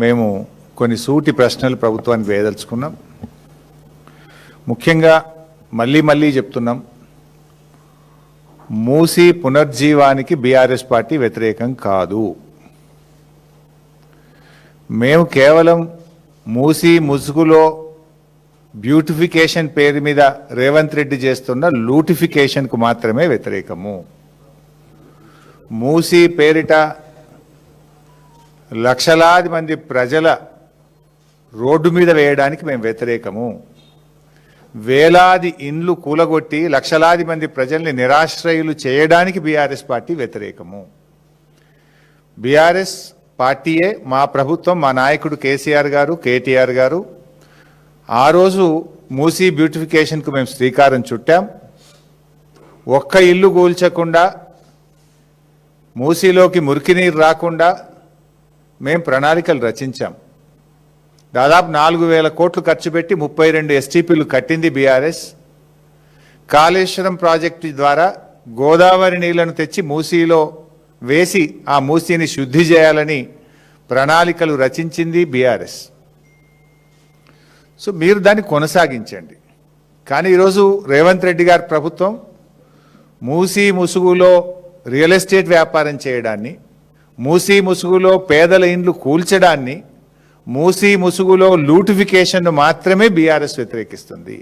మేము కొన్ని సూటి ప్రశ్నలు ప్రభుత్వానికి వేయదలుచుకున్నాం. ముఖ్యంగా మళ్ళీ చెప్తున్నాం, మూసీ పునర్జీవానికి బీఆర్ఎస్ పార్టీ వ్యతిరేకం కాదు. మేము కేవలం మూసీ ముసుగులో బ్యూటిఫికేషన్ పేరు మీద రేవంత్ రెడ్డి చేస్తున్న లూటిఫికేషన్కు మాత్రమే వ్యతిరేకము. మూసీ పేరిట లక్షలాది మంది ప్రజల రోడ్డు మీద వేయడానికి మేము వ్యతిరేకము. వేలాది ఇండ్లు కూలగొట్టి లక్షలాది మంది ప్రజల్ని నిరాశ్రయులు చేయడానికి బీఆర్ఎస్ పార్టీ వ్యతిరేకము. బీఆర్ఎస్ పార్టీయే, మా ప్రభుత్వం, మా నాయకుడు కేసీఆర్ గారు, కేటీఆర్ గారు ఆ రోజు మూసీ బ్యూటిఫికేషన్కు మేము శ్రీకారం చుట్టాం. ఒక్క ఇల్లు కూల్చకుండా, మూసీలోకి మురికి నీరు రాకుండా మేము ప్రణాళికలు రచించాం. దాదాపు 4,000 కోట్లు ఖర్చు పెట్టి 32 ఎస్టీపీలు కట్టింది బీఆర్ఎస్. కాళేశ్వరం ప్రాజెక్టు ద్వారా గోదావరి నీళ్లను తెచ్చి మూసీలో వేసి ఆ మూసీని శుద్ధి చేయాలని ప్రణాళికలు రచించింది బీఆర్ఎస్. సో మీరు దాన్ని కొనసాగించండి. కానీ ఈరోజు రేవంత్ రెడ్డి గారి ప్రభుత్వం మూసీ ముసుగులో రియల్ ఎస్టేట్ వ్యాపారం చేయడాన్ని, మూసీ ముసుగులో పేదల ఇండ్లు కూల్చడాన్ని, మూసీ ముసుగులో లూటిఫికేషన్ను మాత్రమే బీఆర్ఎస్ వ్యతిరేకిస్తుంది.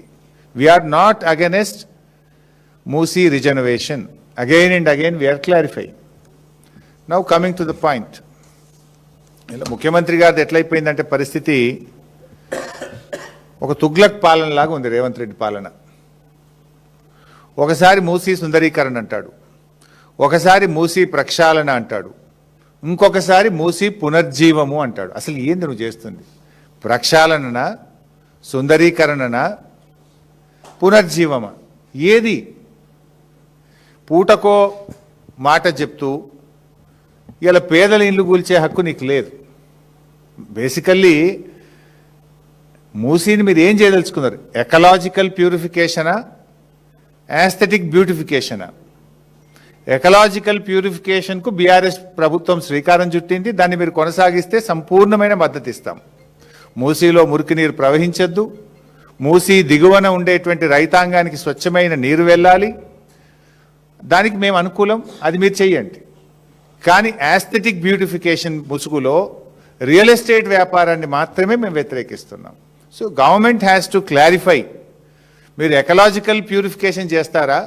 We are not against Musi rejuvenation. Again and again we are clarifying. Now coming to the point. ఇలా ముఖ్యమంత్రి గారిది ఎట్లయిపోయిందంటే పరిస్థితి ఒక తుగ్లక్ పాలన లాగా ఉంది రేవంత్ రెడ్డి పాలన. ఒకసారి మూసీ సుందరీకరణ అంటాడు, ఒకసారి మూసీ ప్రక్షాళన అంటాడు, ఇంకొకసారి మూసీ పునర్జీవము అంటాడు. అసలు ఏంది నువ్వు చేస్తుంది? ప్రక్షాళననా, సుందరీకరణనా, పునర్జీవమా? ఏది? పూటకో మాట చెప్తూ ఇలా పేదల ఇల్లు కూల్చే హక్కు నీకు లేదు. బేసికల్లీ మూసీని మీరు ఏం చేయదలుచుకున్నారు? ఎకలాజికల్ ప్యూరిఫికేషనా, యాస్థెటిక్ బ్యూటిఫికేషనా? ఎకలాజికల్ ప్యూరిఫికేషన్కు బీఆర్ఎస్ ప్రభుత్వం శ్రీకారం చుట్టింది. దాన్ని మీరు కొనసాగిస్తే సంపూర్ణమైన మద్దతు ఇస్తాం. మూసీలో మురికి నీరు ప్రవహించద్దు, మూసీ దిగువన ఉండేటువంటి రైతాంగానికి స్వచ్ఛమైన నీరు వెళ్ళాలి, దానికి మేము అనుకూలం, అది మీరు చెయ్యండి. కానీ యాస్థెటిక్ బ్యూటిఫికేషన్ ముసుగులో రియల్ ఎస్టేట్ వ్యాపారాన్ని మాత్రమే మేము వ్యతిరేకిస్తున్నాం. So government has to clarify, మీరు ఎకలాజికల్ ప్యూరిఫికేషన్ చేస్తారా,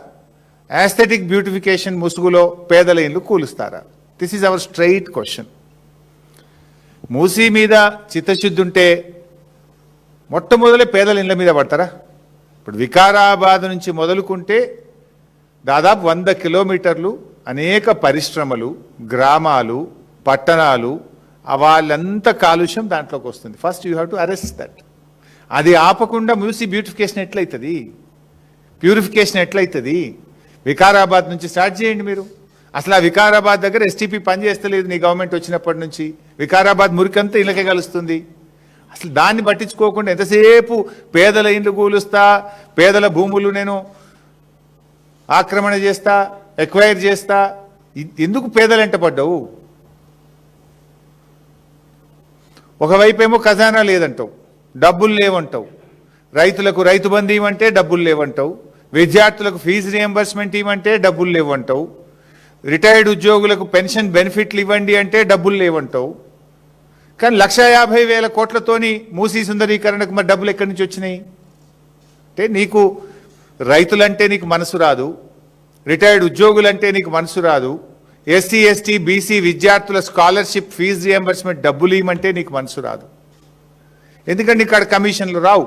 యాస్థెటిక్ బ్యూటిఫికేషన్ ముసుగులో పేదల ఇల్లు కూలుస్తారా? This is our straight question. Musi మీద చిత్తశుద్ధి ఉంటే మొట్టమొదలే పేదల ఇళ్ళ మీద పడతారా? ఇప్పుడు వికారాబాద్ నుంచి మొదలుకుంటే దాదాపు 100 కిలోమీటర్లు అనేక పరిశ్రమలు, గ్రామాలు, పట్టణాలు, వాళ్ళంతా కాలుష్యం దాంట్లోకి వస్తుంది. First you have to arrest that. అది ఆపకుండా మూసీ బ్యూటిఫికేషన్ ఎట్లయితుంది, ప్యూరిఫికేషన్ ఎట్లయితుంది? వికారాబాద్ నుంచి స్టార్ట్ చేయండి మీరు. అసలు ఆ వికారాబాద్ దగ్గర ఎస్టీపీ పనిచేస్తలేదు నీ గవర్నమెంట్ వచ్చినప్పటి నుంచి. వికారాబాద్ మురికంతా ఇళ్ళకే కలుస్తుంది. అసలు దాన్ని పట్టించుకోకుండా ఎంతసేపు పేదల ఇండ్లు కూలుస్తా, పేదల భూములు నేను ఆక్రమణ చేస్తా, ఎక్వైర్ చేస్తా. ఎందుకు పేదలంట పడ్డావు? ఒకవైపేమో ఖజానా లేదంటావు, డబ్బులు లేవంటావు, రైతులకు రైతు బంధు ఇవ్వంటే డబ్బులు లేవంటావు, విద్యార్థులకు ఫీజు రియంబర్స్మెంట్ ఇవ్వంటే డబ్బులు లేవంటావు, రిటైర్డ్ ఉద్యోగులకు పెన్షన్ బెనిఫిట్లు ఇవ్వండి అంటే డబ్బులు లేవంటావు. కానీ 1,50,000 కోట్లతోని మూసీ సుందరీకరణకు మరి డబ్బులు ఎక్కడి నుంచి వచ్చినాయి? అంటే నీకు రైతులంటే నీకు మనసు రాదు, రిటైర్డ్ ఉద్యోగులంటే నీకు మనసు రాదు, ఎస్సీ ఎస్టీ బీసీ విద్యార్థుల స్కాలర్షిప్ ఫీజు రియంబర్స్మెంట్ డబ్బులు ఇవ్వమంటే నీకు మనసు రాదు. ఎందుకంటే ఇక్కడ కమిషన్లు రావు.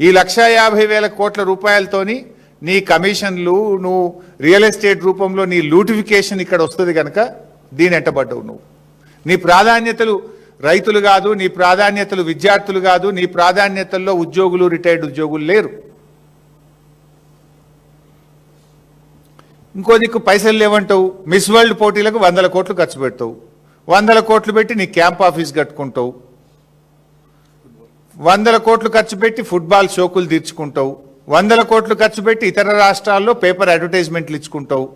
ఈ 1,50,000 కోట్ల రూపాయలతోని నీ కమిషన్లు, నువ్వు రియల్ ఎస్టేట్ రూపంలో నీ లూటిఫికేషన్ ఇక్కడ వస్తుంది కనుక దీని ఎంటబడ్డవు. నువ్వు నీ ప్రాధాన్యతలు రైతులు కాదు, నీ ప్రాధాన్యతలు విద్యార్థులు కాదు, నీ ప్రాధాన్యతల్లో ఉద్యోగులు, రిటైర్డ్ ఉద్యోగులు లేరు. ఇంకో దిక్కు పైసలు లేవంటావు, మిస్ వరల్డ్ పోటీలకు 100 కోట్లు ఖర్చు పెడతావు, 100 కోట్లు పెట్టి నీ క్యాంప్ ఆఫీస్ కట్టుకుంటావు, 100 కోట్లు ఖర్చు పెట్టి ఫుట్బాల్ షోకులు తీర్చుకుంటావు, 100 కోట్లు ఖర్చు పెట్టి ఇతర రాష్ట్రాల్లో పేపర్ అడ్వర్టైజ్మెంట్లు ఇచ్చుకుంటావు.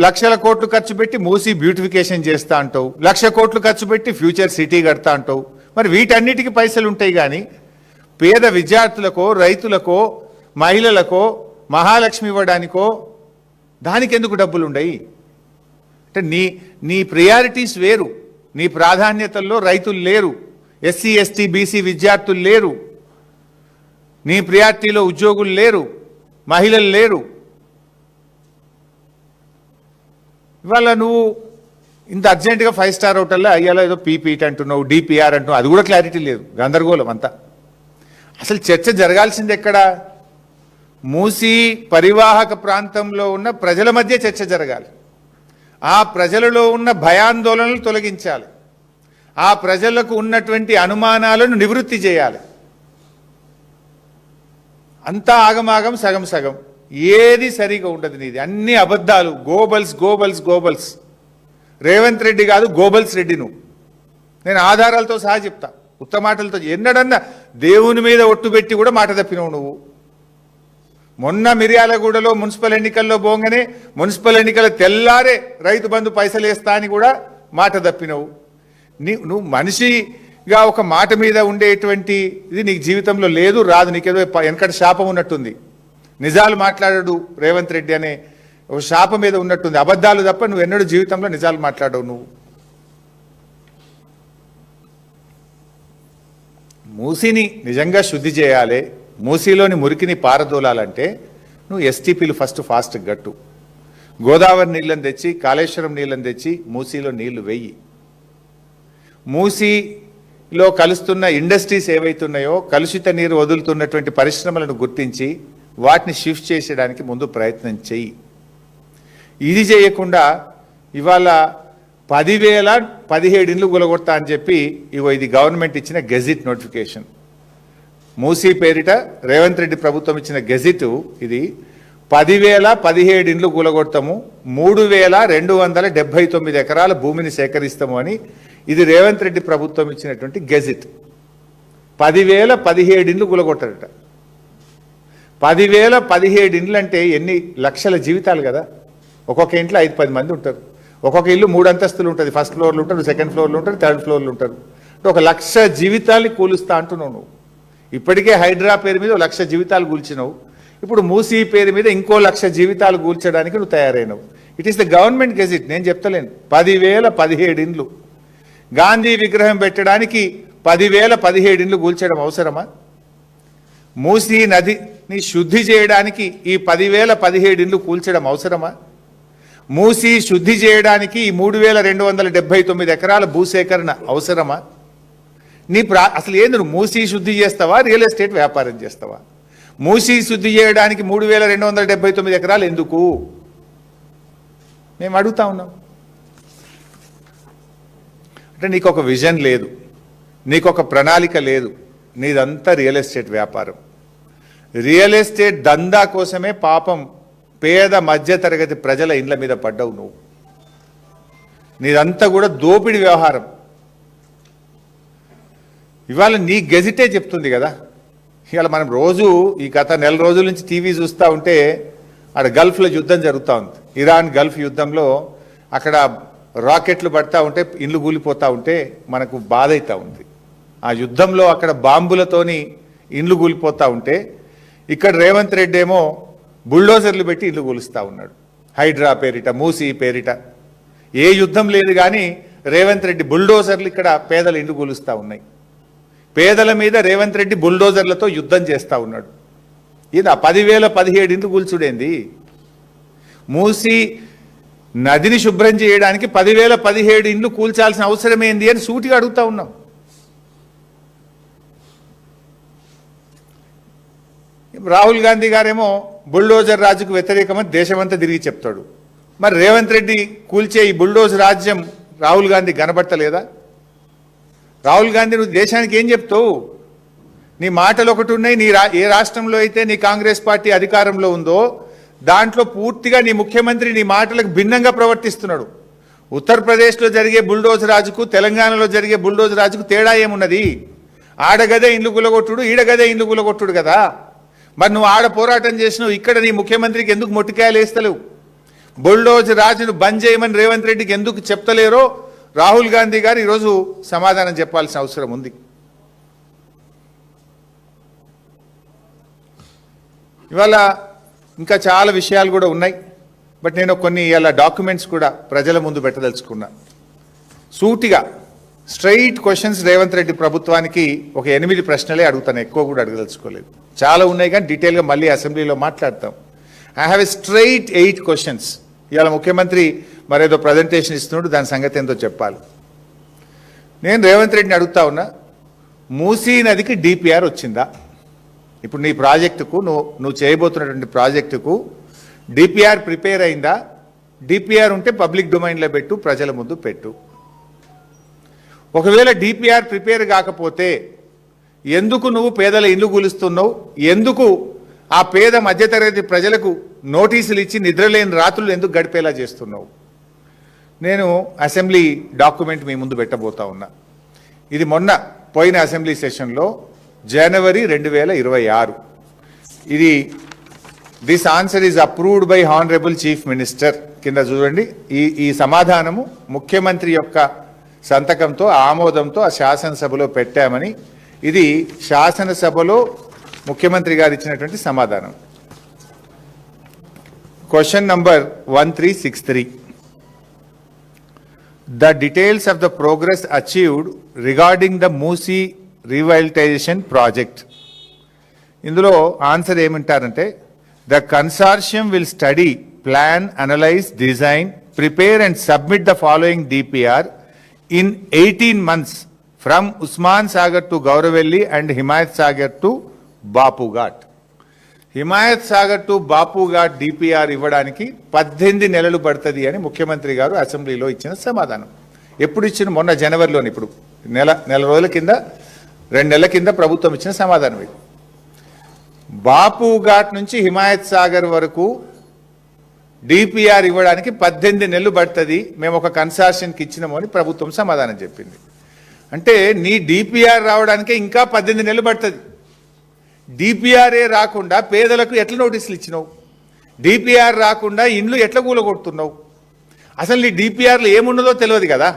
లక్షల కోట్లు ఖర్చు పెట్టి మూసి బ్యూటిఫికేషన్ చేస్తా అంటావు, 1,00,000 కోట్లు ఖర్చు పెట్టి ఫ్యూచర్ సిటీ కడతా అంటావు. మరి వీటన్నిటికీ పైసలు ఉంటాయి కానీ పేద విద్యార్థులకో, రైతులకో, మహిళలకో, మహాలక్ష్మి ఇవ్వడానికో దానికి ఎందుకు డబ్బులు ఉండయి? అంటే నీ ప్రియారిటీస్ వేరు. నీ ప్రాధాన్యతల్లో రైతులు లేరు, ఎస్సీ ఎస్టీ బీసీ విద్యార్థులు లేరు, నీ ప్రియారిటీలో ఉద్యోగులు లేరు, మహిళలు లేరు. ఇవాళ నువ్వు ఇంత అర్జెంటుగా 5 స్టార్ హోటల్లో అయ్యాలో ఏదో పీపీటీ అంటున్నావు, డిపిఆర్ అంటున్నావు, అది కూడా క్లారిటీ లేదు, గందరగోళం అంతా. అసలు చర్చ జరగాల్సింది ఎక్కడ? మూసీ పరివాహక ప్రాంతంలో ఉన్న ప్రజల మధ్య చర్చ జరగాలి. ఆ ప్రజలలో ఉన్న భయాందోళనలు తొలగించాలి, ఆ ప్రజలకు ఉన్నటువంటి అనుమానాలను నివృత్తి చేయాలి. అంతా ఆగమాగం, సగం సగం, ఏది సరిగా ఉండదు. నీది అన్ని అబద్ధాలు, Goebbels Goebbels Goebbels. Revanth Reddy కాదు, గోబల్స్ రెడ్డి నువ్వు. నేను ఆధారాలతో సహా చెప్తా, ఉత్త మాటలతో. ఎన్నడన్నా దేవుని మీద ఒట్టు పెట్టి కూడా మాట తప్పినవు నువ్వు. మొన్న మిర్యాలగూడలో మున్సిపల్ ఎన్నికల్లో పోగానే మున్సిపల్ ఎన్నికల తెల్లారే రైతు బంధు పైసలు వేస్తా అని కూడా మాట తప్పినవు. నువ్వు మనిషిగా ఒక మాట మీద ఉండేటువంటి ఇది నీకు జీవితంలో లేదు, రాదు. నీకేదో వెనకటి శాపం ఉన్నట్టుంది. నిజాలు మాట్లాడాడు రేవంత్ రెడ్డి అనే ఒక శాపం మీద ఉన్నట్టుంది. అబద్ధాలు తప్ప నువ్వు ఎన్నడూ జీవితంలో నిజాలు మాట్లాడవు. నువ్వు మూసీని నిజంగా శుద్ధి చేయాలి, మూసీలోని మురికిని పారదోలాలంటే నువ్వు ఎస్టీపీలు ఫాస్ట్ గట్టు. గోదావరి నీళ్ళని తెచ్చి, కాళేశ్వరం నీళ్ళని తెచ్చి మూసీలో నీళ్లు వెయ్యి. మూసీలో కలుస్తున్న ఇండస్ట్రీస్ ఏవైతున్నాయో, కలుషిత నీరు వదులుతున్నటువంటి పరిశ్రమలను గుర్తించి వాటిని షిఫ్ట్ చేసేయడానికి ముందు ప్రయత్నం చెయ్యి. ఇది చేయకుండా ఇవాళ 10,017 ఇండ్లు గులగొడతా అని చెప్పి ఇది గవర్నమెంట్ ఇచ్చిన గెజిట్ నోటిఫికేషన్. మూసీ పేరిట రేవంత్ రెడ్డి ప్రభుత్వం ఇచ్చిన గెజిట్ ఇది. 10,017 ఇండ్లు కూలగొడతాము, 3,279 ఎకరాల భూమిని సేకరిస్తాము అని ఇది రేవంత్ రెడ్డి ప్రభుత్వం ఇచ్చినటువంటి గెజిట్. 10,017 ఇండ్లు కూలగొట్టారట. 10,017 ఇండ్లు అంటే ఎన్ని లక్షల జీవితాలు కదా. ఒక్కొక్క ఇంట్లో 5-10 మంది ఉంటారు. ఒక్కొక్క ఇల్లు 3 అంతస్తులు ఉంటుంది. ఫస్ట్ ఫ్లోర్లు ఉంటారు, సెకండ్ ఫ్లోర్లు ఉంటారు, థర్డ్ ఫ్లోర్లు ఉంటారు. అంటే 1,00,000 జీవితాల్ని కూలుస్తా అంటున్నావు నువ్వు. ఇప్పటికే హైడ్రా పేరు మీద 1,00,000 జీవితాలు కూల్చినావు. ఇప్పుడు మూసీ పేరు మీద ఇంకో 1,00,000 జీవితాలు కూల్చడానికి నువ్వు తయారైనవు. It is the government gazette, నేను చెప్తలేను. 10,017 ఇండ్లు. గాంధీ విగ్రహం పెట్టడానికి 10,017 ఇండ్లు కూల్చడం అవసరమా? మూసీ నదిని శుద్ధి చేయడానికి ఈ 10,017 ఇండ్లు కూల్చడం అవసరమా? మూసీ శుద్ధి చేయడానికి ఈ 3,279 ఎకరాల భూసేకరణ అవసరమా? అసలు ఏంది, నువ్వు మూసీ శుద్ధి చేస్తావా, రియల్ ఎస్టేట్ వ్యాపారం చేస్తావా? మూసీ శుద్ధి చేయడానికి 3,279 ఎకరాలు ఎందుకు మేము అడుగుతా ఉన్నాం. అంటే నీకు ఒక విజన్ లేదు, నీకు ఒక ప్రణాళిక లేదు, నీదంతా రియల్ ఎస్టేట్ వ్యాపారం. రియల్ ఎస్టేట్ దందా కోసమే పాపం పేద మధ్యతరగతి ప్రజల ఇండ్ల మీద పడ్డావు నువ్వు. నీదంతా కూడా దోపిడి వ్యవహారం. ఇవాళ నీ గెజిటే చెప్తుంది కదా. ఇవాళ మనం రోజు ఈ గత 1 నెల రోజుల నుంచి టీవీ చూస్తూ ఉంటే అక్కడ గల్ఫ్లో యుద్ధం జరుగుతూ ఉంది. ఇరాన్ గల్ఫ్ యుద్ధంలో అక్కడ రాకెట్లు పడతా ఉంటే, ఇండ్లు కూలిపోతూ ఉంటే మనకు బాధ అవుతూ ఉంది. ఆ యుద్ధంలో అక్కడ బాంబులతోని ఇండ్లు కూలిపోతూ ఉంటే ఇక్కడ రేవంత్ రెడ్డి ఏమో బుల్డోజర్లు పెట్టి ఇల్లు కూలుస్తూ ఉన్నాడు. హైడ్రా పేరిట, మూసీ పేరిట. ఏ యుద్ధం లేదు కానీ రేవంత్ రెడ్డి బుల్డోజర్లు ఇక్కడ పేదల ఇల్లు కూలుస్తూ ఉన్నాయి. పేదల మీద రేవంత్ రెడ్డి బుల్డోజర్లతో యుద్ధం చేస్తూ ఉన్నాడు. ఇది 10,017 ఇండ్లు కూల్చుడేంది? మూసీ నదిని శుభ్రం చేయడానికి 10,017 ఇండ్లు కూల్చాల్సిన అవసరం ఏంది అని సూటిగా అడుగుతా ఉన్నాం. రాహుల్ గాంధీ గారేమో బుల్డోజర్ రాజుకు వ్యతిరేకమని దేశమంతా తిరిగి చెప్తాడు. మరి రేవంత్ రెడ్డి కూల్చే ఈ బుల్డోజర్ రాజ్యం రాహుల్ గాంధీ కనబడతలేదా? రాహుల్ గాంధీ నువ్వు దేశానికి ఏం చెప్తావు? నీ మాటలు ఒకటి ఉన్నాయి. ఏ రాష్ట్రంలో అయితే నీ కాంగ్రెస్ పార్టీ అధికారంలో ఉందో దాంట్లో పూర్తిగా నీ ముఖ్యమంత్రి నీ మాటలకు భిన్నంగా ప్రవర్తిస్తున్నాడు. ఉత్తరప్రదేశ్లో జరిగే బుల్డోజర్ రాజుకు, తెలంగాణలో జరిగే బుల్డోజర్ రాజుకు తేడా ఏమున్నది? ఆడగదే ఇండ్లు గులగొట్టుడు, ఈడగదే ఇండ్లు గులగొట్టుడు కదా. మరి నువ్వు ఆడ పోరాటం చేసినావు, ఇక్కడ నీ ముఖ్యమంత్రికి ఎందుకు మొట్టికాయలు వేస్తలేవు? బుల్డోజ్ రాజును బంద్ చేయమని రేవంత్ రెడ్డికి ఎందుకు చెప్తలేరో రాహుల్ గాంధీ గారు ఈరోజు సమాధానం చెప్పాల్సిన అవసరం ఉంది. ఇవాళ ఇంకా చాలా విషయాలు కూడా ఉన్నాయి. బట్ నేను కొన్ని ఇలా డాక్యుమెంట్స్ కూడా ప్రజల ముందు పెట్టదలుచుకున్నా. సూటిగా స్ట్రైట్ క్వశ్చన్స్ రేవంత్ రెడ్డి ప్రభుత్వానికి ఒక 8 ప్రశ్నలే అడుగుతాను, ఎక్కువ కూడా అడగదలుచుకోలేదు. చాలా ఉన్నాయి కానీ డీటెయిల్గా మళ్ళీ అసెంబ్లీలో మాట్లాడతాం. I have a straight 8 questions. ఇవాళ ముఖ్యమంత్రి మరేదో ప్రజెంటేషన్ ఇస్తున్నాడు, దాని సంగతి ఏందో చెప్పాలి. నేను రేవంత్ రెడ్డిని అడుగుతా ఉన్నా, మూసీ నదికి డిపిఆర్ వచ్చిందా? ఇప్పుడు నీ ప్రాజెక్టుకు నువ్వు చేయబోతున్నటువంటి ప్రాజెక్టుకు డిపిఆర్ ప్రిపేర్ అయిందా? డిపిఆర్ ఉంటే పబ్లిక్ డొమైన్లో పెట్టు, ప్రజల ముందు పెట్టు. ఒకవేళ డిపిఆర్ ప్రిపేర్ కాకపోతే ఎందుకు నువ్వు పేదల ఇల్లు కూలుస్తున్నావు? ఎందుకు ఆ పేద మధ్యతరగతి ప్రజలకు నోటీసులు ఇచ్చి నిద్రలేని రాత్రులు ఎందుకు గడిపేలా చేస్తున్నావు? నేను అసెంబ్లీ డాక్యుమెంట్ మీ ముందు పెట్టబోతా ఉన్నా. ఇది మొన్న పోయిన అసెంబ్లీ సెషన్లో జనవరి 2026. ఇది this answer is approved by honourable chief minister కింద చూడండి. ఈ సమాధానము ముఖ్యమంత్రి యొక్క సంతకంతో ఆమోదంతో ఆ శాసనసభలో పెట్టామని, ఇది శాసనసభలో ముఖ్యమంత్రి గారు ఇచ్చినటువంటి సమాధానం. Question number 1363. The details of the progress achieved regarding the Moosi revitalization project. ఇందులో ఆన్సర్ ఏమంటారంటే, the consortium will study, plan, analyze, design, prepare and submit the following DPR in 18 months from Usman Sagar to Gauravelli and Himayat Sagar to Bapu Ghat. Himayat Sagar to Bapu ghat DPR ఇవ్వడానికి 18 నెలలు పడుతుంది అని ముఖ్యమంత్రి గారు అసెంబ్లీలో ఇచ్చిన సమాధానం. ఎప్పుడు ఇచ్చిన? మొన్న జనవరిలోని. ఇప్పుడు నెల రోజుల కింద, 2 నెలల కింద ప్రభుత్వం ఇచ్చిన సమాధానం ఇది. బాపు ఘాట్ నుంచి హిమాయత్ సాగర్ వరకు డిపిఆర్ ఇవ్వడానికి 18 నెలలు పడుతుంది, మేము ఒక కన్సార్షన్కి ఇచ్చినాము అని ప్రభుత్వం సమాధానం చెప్పింది. అంటే నీ డిపిఆర్ రావడానికే ఇంకా 18 నెలలు పడుతుంది. డిపిఆర్ఏ రాకుండా పేదలకు ఎట్లా నోటీసులు ఇచ్చినావు? డిపిఆర్ రాకుండా ఇండ్లు ఎట్లా కూలగొడుతున్నావు? అసలు నీ డిపిఆర్లో ఏమున్నదో తెలియదు కదా.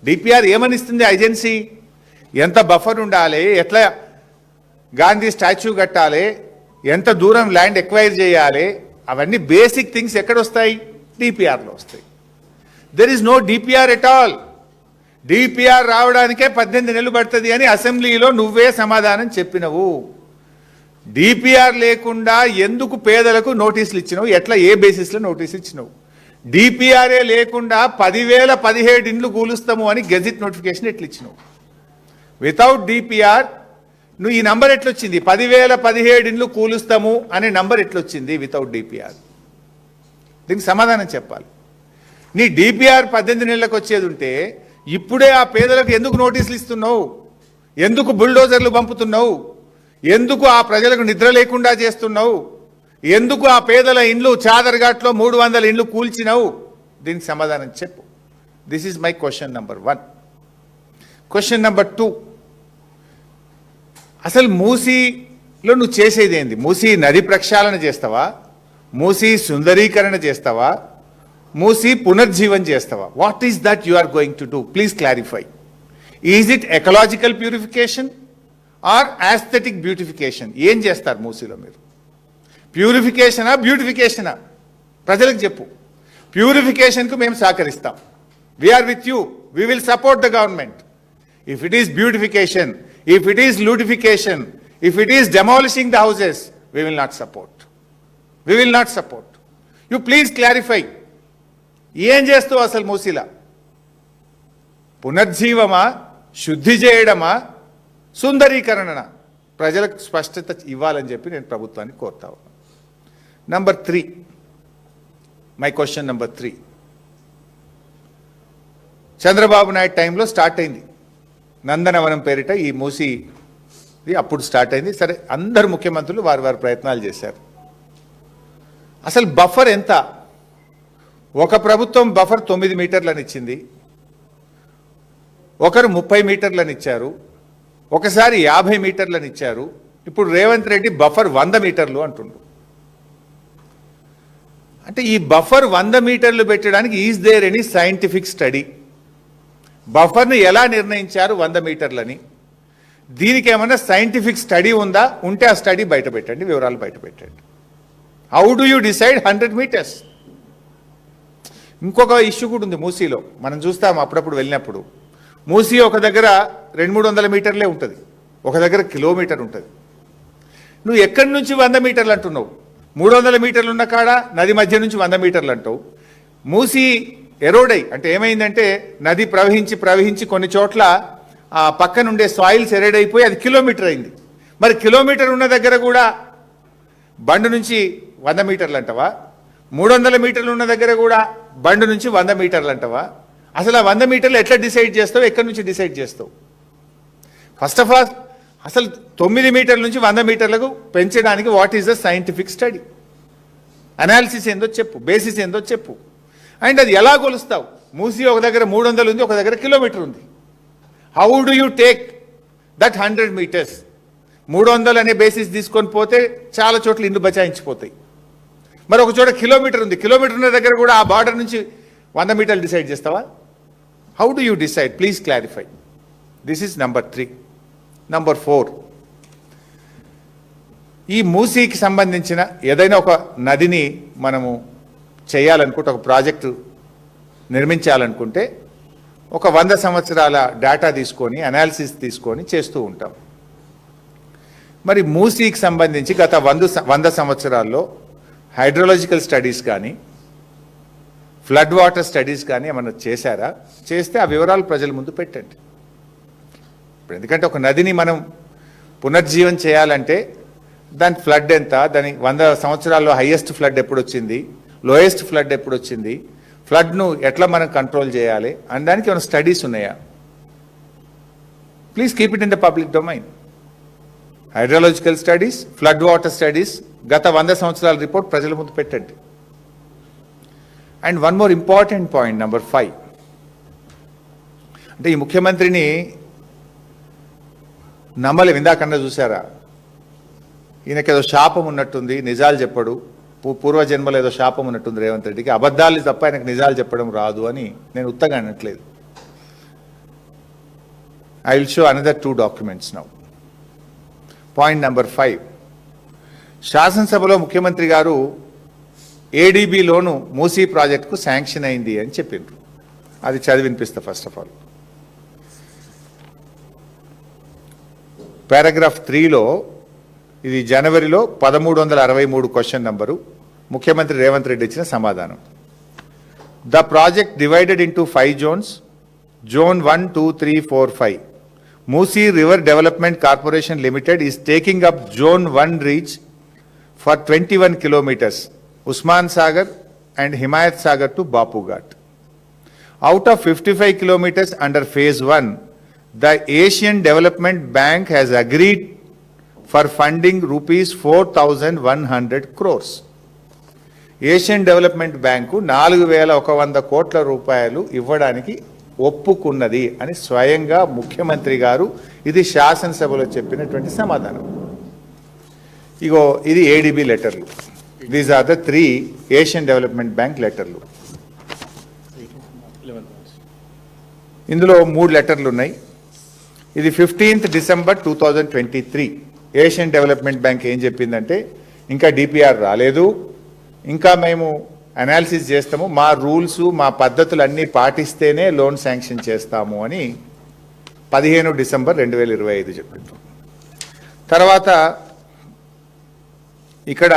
డిపిఆర్ ఏమనిస్తుంది ఏజెన్సీ? ఎంత బఫర్ ఉండాలి, ఎట్లా గాంధీ స్టాచ్యూ కట్టాలి, ఎంత దూరం ల్యాండ్ ఎక్వైర్ చేయాలి, అవన్నీ బేసిక్ థింగ్స్ ఎక్కడొస్తాయి? డిపిఆర్లో వస్తాయి. There is no DPR at all. DPR రావడానికే 18 నెలలు పడుతుంది అని అసెంబ్లీలో నువ్వే సమాధానం చెప్పినవు. డిపిఆర్ లేకుండా ఎందుకు పేదలకు నోటీసులు ఇచ్చినావు? ఎట్లా, ఏ బేసిస్లో నోటీసులు ఇచ్చినావు? డిపిఆర్ఏ లేకుండా 10,017 ఇండ్లు కూలుస్తాము అని గెజిట్ నోటిఫికేషన్ ఎట్లా ఇచ్చినావు? వితౌట్ డిపిఆర్ నువ్వు ఈ నంబర్ ఎట్లొచ్చింది? 10,017 ఇండ్లు కూలుస్తాము అనే నంబర్ ఎట్లొచ్చింది వితౌట్ డిపిఆర్? దీనికి సమాధానం చెప్పాలి. నీ డిపిఆర్ 18 నెలలకు వచ్చేది ఉంటే ఇప్పుడే ఆ పేదలకు ఎందుకు నోటీసులు ఇస్తున్నావు? ఎందుకు బుల్డోజర్లు పంపుతున్నావు? ఎందుకు ఆ ప్రజలకు నిద్ర లేకుండా చేస్తున్నావు? ఎందుకు ఆ పేదల ఇండ్లు చాదర్ఘాట్లో 300 ఇండ్లు కూల్చినావు? దీనికి సమాధానం చెప్పు. This is my question number 1. Question number 2, అసలు మూసీలో నువ్వు చేసేది ఏంది? మూసీ నది ప్రక్షాళన చేస్తావా? మూసీ సుందరీకరణ చేస్తావా? మూసీ పునర్జీవన్ చేస్తావా? What is that you are going to do? Please clarify. Is it ecological purification or aesthetic beautification? ఏం చేస్తారు మూసీలో మీరు? ప్యూరిఫికేషనా, బ్యూటిఫికేషనా? ప్రజలకు చెప్పు. ప్యూరిఫికేషన్కు మేము సహకరిస్తాం. We are with you, we will support the government. If it is beautification, if it is lootification, if it is demolishing the houses, we will not support. We will not support. You please clarify. ఏం చేస్తావు అసలు మూసీలా? పునర్జీవమా, శుద్ధి చేయడమా, సుందరీకరణ? ప్రజలకు స్పష్టత ఇవ్వాలని చెప్పి నేను ప్రభుత్వాన్ని కోరుతా ఉన్నాను. Number 3, my question number 3. Chandrababu Naidu టైంలో స్టార్ట్ అయింది నందనవనం పేరిట ఈ మూసీ, అప్పుడు స్టార్ట్ అయింది. సరే, అందరు ముఖ్యమంత్రులు వారి ప్రయత్నాలు చేశారు. అసలు బఫర్ ఎంత? ఒక ప్రభుత్వం బఫర్ 9 మీటర్లని ఇచ్చింది, ఒకరు 30 మీటర్లని ఇచ్చారు, ఒకసారి 50 మీటర్లని ఇచ్చారు. ఇప్పుడు రేవంత్ రెడ్డి బఫర్ 100 మీటర్లు అంటుండు. అంటే ఈ బఫర్ 100 మీటర్లు పెట్టడానికి is there any scientific study? బఫర్ని ఎలా నిర్ణయించారు 100 మీటర్లని? దీనికి ఏమైనా సైంటిఫిక్ స్టడీ ఉందా? ఉంటే ఆ స్టడీ బయట పెట్టండి, వివరాలు బయట పెట్టండి. How do you decide 100 metres? ఇంకొక ఇష్యూ కూడా ఉంది మూసీలో, మనం చూస్తాం అప్పుడప్పుడు వెళ్ళినప్పుడు. మూసీ ఒక దగ్గర 200-300 మీటర్లే ఉంటుంది, ఒక దగ్గర కిలోమీటర్ ఉంటుంది. నువ్వు ఎక్కడి నుంచి 100 మీటర్లు అంటున్నావు? 300 మీటర్లు ఉన్న కాడ నది మధ్య నుంచి 100 మీటర్లు అంటావు. మూసీ ఎరోడై అంటే ఏమైందంటే నది ప్రవహించి కొన్ని చోట్ల ఆ పక్కనుండే సాయిల్స్ ఎరోడైపోయి అది కిలోమీటర్ అయింది. మరి కిలోమీటర్ ఉన్న దగ్గర కూడా బండు నుంచి 100 మీటర్లు అంటవా? 300 మీటర్లు ఉన్న దగ్గర కూడా బండు నుంచి 100 మీటర్లు అంటవా? అసలు ఆ 100 మీటర్లు ఎట్లా డిసైడ్ చేస్తావు? ఎక్కడి నుంచి డిసైడ్ చేస్తావు? ఫస్ట్ ఆఫ్ ఆల్ అసలు 9 మీటర్ల నుంచి 100 మీటర్లకు పెంచడానికి what is the scientific study? Analysis ఏందో చెప్పు, బేసిస్ ఏందో చెప్పు. అండ్ అది ఎలా కొలుస్తావు? మూసీ ఒక దగ్గర 300 ఉంది, ఒక దగ్గర కిలోమీటర్ ఉంది. How do you take that 100 metres? 300 అనే బేసిస్ తీసుకొని పోతే చాలా చోట్ల ఇండ్లు బచాయించిపోతాయి. మరి ఒక చోట కిలోమీటర్ ఉంది, కిలోమీటర్ ఉన్న దగ్గర కూడా ఆ బార్డర్ నుంచి 100 మీటర్లు డిసైడ్ చేస్తావా? How do you decide? Please clarify. This is number 3. Number 4, ఈ మూసీకి సంబంధించిన ఏదైనా ఒక నదిని మనము చేయాలనుకుంటే, ఒక ప్రాజెక్టు నిర్మించాలనుకుంటే ఒక 100 సంవత్సరాల డేటా తీసుకొని అనాలిసిస్ తీసుకొని చేస్తూ ఉంటాం. మరి మూసీకి సంబంధించి గత 100 సంవత్సరాల్లో హైడ్రోలాజికల్ స్టడీస్ కానీ ఫ్లడ్ వాటర్ స్టడీస్ కానీ ఏమన్నా చేశారా? చేస్తే ఆ వివరాలు ప్రజల ముందు పెట్టండి. ఎందుకంటే ఒక నదిని మనం పునర్జీవం చేయాలంటే దాని ఫ్లడ్ ఎంత, దాని 100 సంవత్సరాల్లో హైయెస్ట్ ఫ్లడ్ ఎప్పుడు వచ్చింది, లోయెస్ట్ ఫ్లడ్ ఎప్పుడు వచ్చింది, ఫ్లడ్ను ఎట్లా మనం కంట్రోల్ చేయాలి అనడానికి ఏమైనా స్టడీస్ ఉన్నాయా? Please keep it in the public domain. Hydrological studies, flood water studies, గత 100 సంవత్సరాల రిపోర్ట్ ప్రజల ముందు పెట్టండి. And one more important point, number 5. అంటే ఈ ముఖ్యమంత్రిని నమ్మలేం. ఇందాకన్నా చూసారా, ఈయనకేదో శాపం ఉన్నట్టుంది, నిజాలు చెప్పడు. పూర్వజన్మలో ఏదో శాపం ఉన్నట్టుంది రేవంత్ రెడ్డికి. అబద్ధాలు తప్ప ఆయనకు నిజాలు చెప్పడం రాదు అని నేను ఉత్తగా అనట్లేదు. I will show another 2 documents now. Point number 5, శాసనసభలో ముఖ్యమంత్రి గారు ADB లోను మూసీ ప్రాజెక్టుకు శాంక్షన్ అయింది అని చెప్పిండ్రు. అది చదివి వినిపిస్తా. ఫస్ట్ ఆఫ్ ఆల్ పారాగ్రాఫ్ 3లో, ఇది జనవరిలో 1363 క్వశ్చన్ నంబరు, ముఖ్యమంత్రి రేవంత్ రెడ్డి ఇచ్చిన సమాధానం. The project divided into 5 zones, Zone 1, 2, 3, 4, 5. Musi River Development Corporation Limited is taking up Zone 1 reach for 21 kilometers, Usman Sagar and Himayat Sagar to Bapu Ghat. Out of 55 kilometers under phase 1, the Asian Development Bank has agreed for funding rupees 4,100 crores. Asian development bank 4,100 కోట్ల రూపాయలు ఇవ్వడానికి ఒప్పుకున్నది అని స్వయంగా ముఖ్యమంత్రి గారు ఇది శాసనసభలో చెప్పినటువంటి సమాధానం. ఇగో ఇది ADB లెటర్లు. These are the 3 Asian development bank లెటర్లు. ఇందులో 3 లెటర్లు ఉన్నాయి. ఇది 15th December 2023. Asian development bank ఏం చెప్పిందంటే, ఇంకా DPR రాలేదు, ఇంకా మేము అనాలిసిస్ చేస్తాము, మా రూల్స్ మా పద్ధతులు అన్నీ పాటిస్తేనే లోన్ శాంక్షన్ చేస్తాము అని 15 December 2025 చెప్పిండ్రు. తర్వాత ఇక్కడ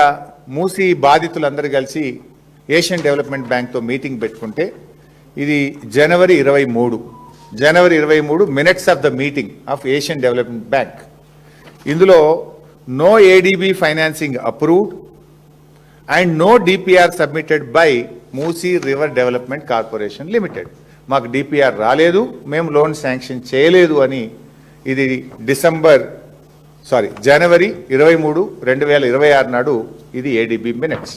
మూసీ బాధితులందరూ కలిసి ఏషియన్ డెవలప్మెంట్ బ్యాంక్తో మీటింగ్ పెట్టుకుంటే, ఇది జనవరి 23 minutes of the meeting of Asian development bank. ఇందులో no ADB financing approved and no DPR submitted by Musi river development corporation limited. మాకు DPR రాలేదు, మేము లోన్ శాంక్షన్ చేయలేదు అని ఇది జనవరి 23, 2026 నాడు ఇది ADB మినిట్స్.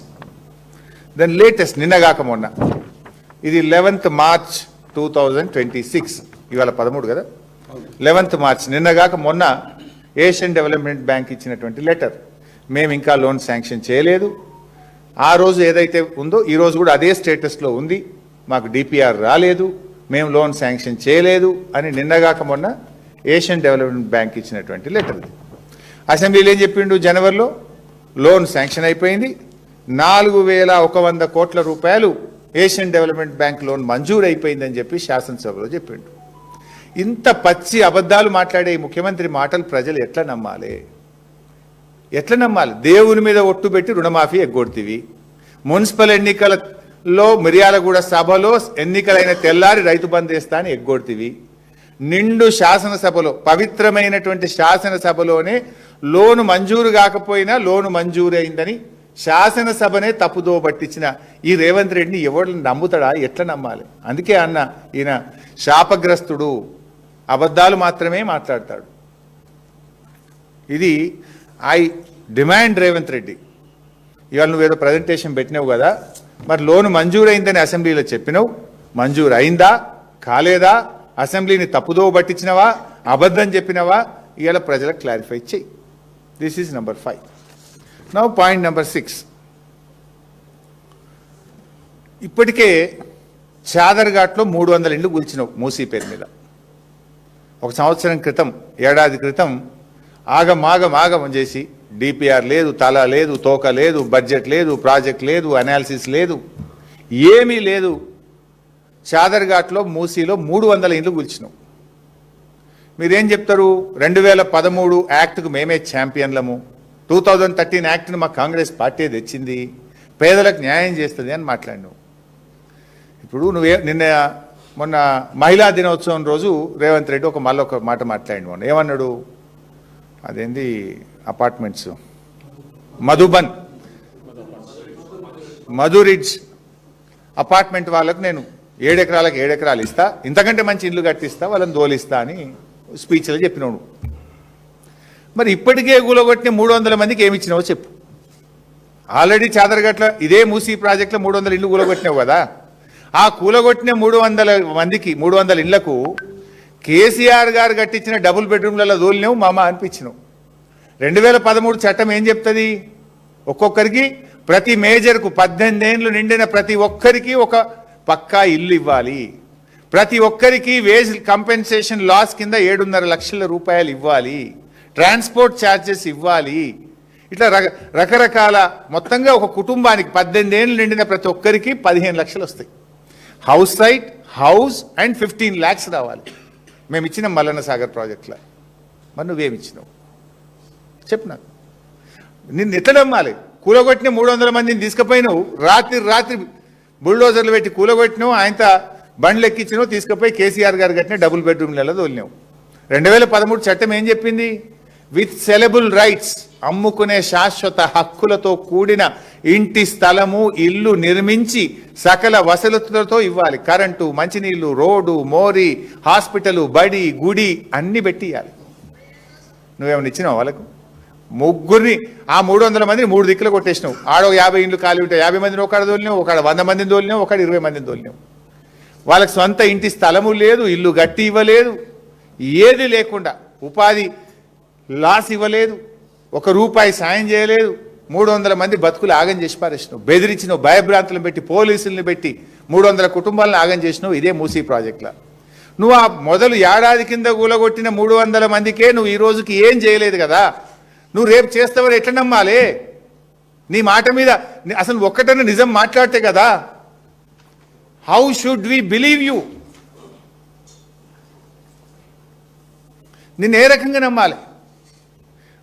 దెన్ లేటెస్ట్ నిన్నగాక మొన్న, ఇది 11th March 2026, ఇవాళ 13 కదా, 11th March నిన్నగాక మొన్న ఏషియన్ డెవలప్మెంట్ బ్యాంక్ ఇచ్చినటువంటి లెటర్, మేము ఇంకా లోన్ శాంక్షన్ చేయలేదు, ఆ రోజు ఏదైతే ఉందో ఈ రోజు కూడా అదే స్టేటస్లో ఉంది. మాకు డిపిఆర్ రాలేదు, మేము లోన్ శాంక్షన్ చేయలేదు అని నిన్నగాక మొన్న ఏషియన్ డెవలప్మెంట్ బ్యాంక్ ఇచ్చినటువంటి లెటర్. అసెంబ్లీలో ఏం చెప్పిండు? జనవరిలో లోన్ శాంక్షన్ అయిపోయింది, 4100 కోట్ల రూపాయలు ఏషియన్ డెవలప్మెంట్ బ్యాంక్ లోన్ మంజూరు అయిపోయిందని చెప్పి శాసనసభలో చెప్పిండు. ఇంత పచ్చి అబద్ధాలు మాట్లాడే ఈ ముఖ్యమంత్రి మాటలు ప్రజలు ఎట్లా నమ్మాలి? ఎట్లా నమ్మాలి? దేవుని మీద ఒట్టు పెట్టి రుణమాఫీ ఎగ్గొడుతీవి. మున్సిపల్ ఎన్నికలలో మిర్యాలగూడ సభలో ఎన్నికలైన తెల్లారి రైతు బంద్ చేస్తా అని ఎగ్గొడుతీవి. నిండు శాసనసభలో, పవిత్రమైనటువంటి శాసనసభలోనే లోను మంజూరు కాకపోయినా లోను మంజూరు అయిందని శాసనసభనే తప్పుదో పట్టించిన ఈ రేవంత్ రెడ్డిని ఎవరు నమ్ముతాడా? ఎట్లా నమ్మాలి? అందుకే అన్న, ఈయన శాపగ్రస్తుడు, అబద్ధాలు మాత్రమే మాట్లాడతాడు. ఇది ఐ డిమాండ్ రేవంత్ రెడ్డి, ఇవాళ నువ్వేదో ప్రజెంటేషన్ పెట్టినావు కదా, మరి లోను మంజూరు అయిందని అసెంబ్లీలో చెప్పినావు, మంజూరు అయిందా కాలేదా? అసెంబ్లీని తప్పుదో పట్టించినవా, అబద్ధం చెప్పినవా? ఇవాళ ప్రజలకు క్లారిఫై చేయి. This is number 5. Now point number 6. ఇప్పటికే చాదర్ఘాట్లో 300 ఇండ్లు కూల్చినావు మూసీ పేరు మీద. ఒక సంవత్సరం క్రితం, ఏడాది క్రితం ఆగం చేసి డిపిఆర్ లేదు, తల లేదు, తోక లేదు, బడ్జెట్ లేదు, ప్రాజెక్ట్ లేదు, అనాలిసిస్ లేదు, ఏమీ లేదు. చాదర్ఘాట్లో మూసీలో 300 ఇండ్లు కూల్చినావు. మీరేం చెప్తారు? 2013 యాక్ట్కు మేమే ఛాంపియన్లము, 2013 యాక్ట్ను మా కాంగ్రెస్ పార్టీ తెచ్చింది, పేదలకు న్యాయం చేస్తుంది అని మాట్లాడినావు. ఇప్పుడు మొన్న మహిళా దినోత్సవం రోజు రేవంత్ రెడ్డి మళ్ళొక మాట మాట్లాడినావు. ఏమన్నాడు? అదేంది అపార్ట్మెంట్స్, మధురిడ్జ్ అపార్ట్మెంట్ వాళ్ళకు నేను 7 ఎకరాలకు 7 ఎకరాలు ఇస్తా, ఇంతకంటే మంచి ఇల్లు కట్టిస్తా, వాళ్ళని దోలిస్తా అని స్పీచ్లో చెప్పినాడు. మరి ఇప్పటికే కూలగొట్టిన 300 మందికి ఏమి ఇచ్చినావో చెప్పు. ఆల్రెడీ చాదరగట్ల ఇదే మూసీ ప్రాజెక్టులో 300 ఇళ్ళు కూలగొట్టినావు కదా. ఆ కూలగొట్టిన 300 మందికి 300 ఇళ్లకు కేసీఆర్ గారు కట్టించిన డబుల్ బెడ్రూమ్లలో దోలినావు మామ అనిపించినావు. 2013 చట్టం ఏం చెప్తుంది? ఒక్కొక్కరికి ప్రతి మేజర్కు 18 ఏళ్ళు నిండిన ప్రతి ఒక్కరికి ఒక పక్కా ఇల్లు ఇవ్వాలి, ప్రతి ఒక్కరికి వేజ్ కంపెన్సేషన్ లాస్ కింద 7.5 లక్షల రూపాయలు ఇవ్వాలి, ట్రాన్స్పోర్ట్ ఛార్జెస్ ఇవ్వాలి. ఇట్లా రకరకాల మొత్తంగా ఒక కుటుంబానికి 18 ఏళ్ళు నిండిన ప్రతి ఒక్కరికి 15 లక్షలు వస్తాయి. House site, house and 15 lakhs రావాలి. మేము ఇచ్చినాం మల్లన్న సాగర్ ప్రాజెక్టులో. మరి నువ్వేమిచ్చినావు చెప్పు నాకు. నిన్ను ఎట్లా నమ్మాలి? కూలగొట్టిన 300 మందిని తీసుకుపోయినావు, రాత్రి బుల్డోజర్లు పెట్టి కూలగొట్టినావు, ఆయనతో బండ్లు ఎక్కించినావు, తీసుకుపోయి కేసీఆర్ గారు కట్టిన డబుల్ బెడ్రూమ్లలో తోలినావు. 2013 చట్టం ఏం చెప్పింది? విత్ సెలబుల్ రైట్స్, అమ్ముకునే శాశ్వత హక్కులతో కూడిన ఇంటి స్థలము, ఇల్లు నిర్మించి సకల వసతులతో ఇవ్వాలి. కరెంటు, మంచినీళ్లు, రోడ్డు, మోరీ, హాస్పిటల్, బడి, గుడి అన్ని పెట్టి ఇవ్వాలి. నువ్వేమైనా ఇచ్చినావు వాళ్ళకు? ముగ్గురిని, ఆ 300 మందిని 3 దిక్కులు కొట్టేసినావు. ఆడో 50 ఇండ్లు ఖాళీ ఉంటే 50 మందిని ఒకడ తోలినావు, ఒకడ 100 మందిని తోలినావు, ఒకడ 20 మందిని తోలినావు. వాళ్ళకి సొంత ఇంటి స్థలము లేదు, ఇల్లు గట్టి ఇవ్వలేదు, ఏది లేకుండా ఉపాధి లాస్ ఇవ్వలేదు, 1 రూపాయి సాయం చేయలేదు. 300 మంది బతుకులు ఆగం చేసి పారేసినావు, బెదిరించినావు, భయభ్రాంతులను పెట్టి, పోలీసులను పెట్టి 300 కుటుంబాలను ఆగం చేసినావు ఇదే మూసీ ప్రాజెక్టులో. నువ్వు ఆ మొదలు ఏడాది కింద కూలగొట్టిన 300 మందికే నువ్వు ఈ రోజుకి ఏం చేయలేదు కదా. నువ్వు రేపు చేస్తావని ఎట్లా నమ్మాలి? నీ మాట మీద అసలు ఒక్కటన్నా నిజం మాట్లాడితే కదా. How should we believe you? నిన్ను ఏ రకంగా నమ్మాలి?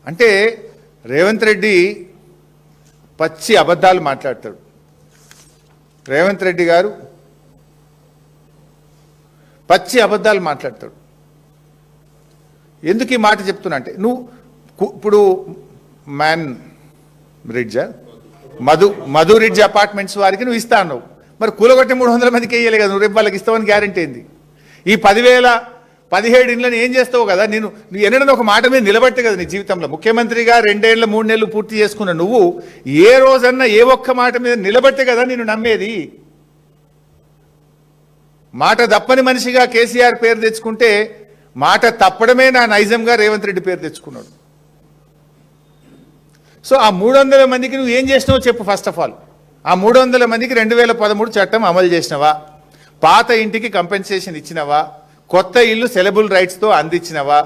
అంటే రేవంత్ రెడ్డి పచ్చి అబద్ధాలు మాట్లాడతాడు. రేవంత్ రెడ్డి గారు పచ్చి అబద్ధాలు మాట్లాడతాడు. ఎందుకు ఈ మాట చెప్తున్నా అంటే, నువ్వు ఇప్పుడు మ్యాన్ బ్రిడ్జా మధు రిడ్జ్ అపార్ట్మెంట్స్ వారికి నువ్వు ఇస్తా అన్నావు. మరి కూలగొట్టే 300 మందికి వేయలే కదా, నువ్వు రేపు వాళ్ళకి ఇస్తావని గ్యారంటీ ఏంది? ఈ 17 ఇండ్లను ఏం చేస్తావు కదా. నువ్వు ఎన్నడన్నా ఒక మాట మీద నిలబట్టే కదా నీ జీవితంలో. ముఖ్యమంత్రిగా 2 ఏళ్ళు 3 నెలలు పూర్తి చేసుకున్న నువ్వు ఏ రోజన్నా ఏ ఒక్క మాట మీద నిలబట్టే కదా నేను నమ్మేది. మాట తప్పని మనిషిగా కేసీఆర్ పేరు తెచ్చుకుంటే, మాట తప్పడమే నా నైజంగా రేవంత్ రెడ్డి పేరు తెచ్చుకున్నాడు. సో ఆ 300 మందికి నువ్వు ఏం చేసినావో చెప్పు. ఫస్ట్ ఆఫ్ ఆల్ ఆ 300 మందికి 2013 చట్టం అమలు చేసినవా? పాత ఇంటికి కంపెన్సేషన్ ఇచ్చినవా? కొత్త ఇల్లు సెలబుల్ రైట్స్తో అందించినవా?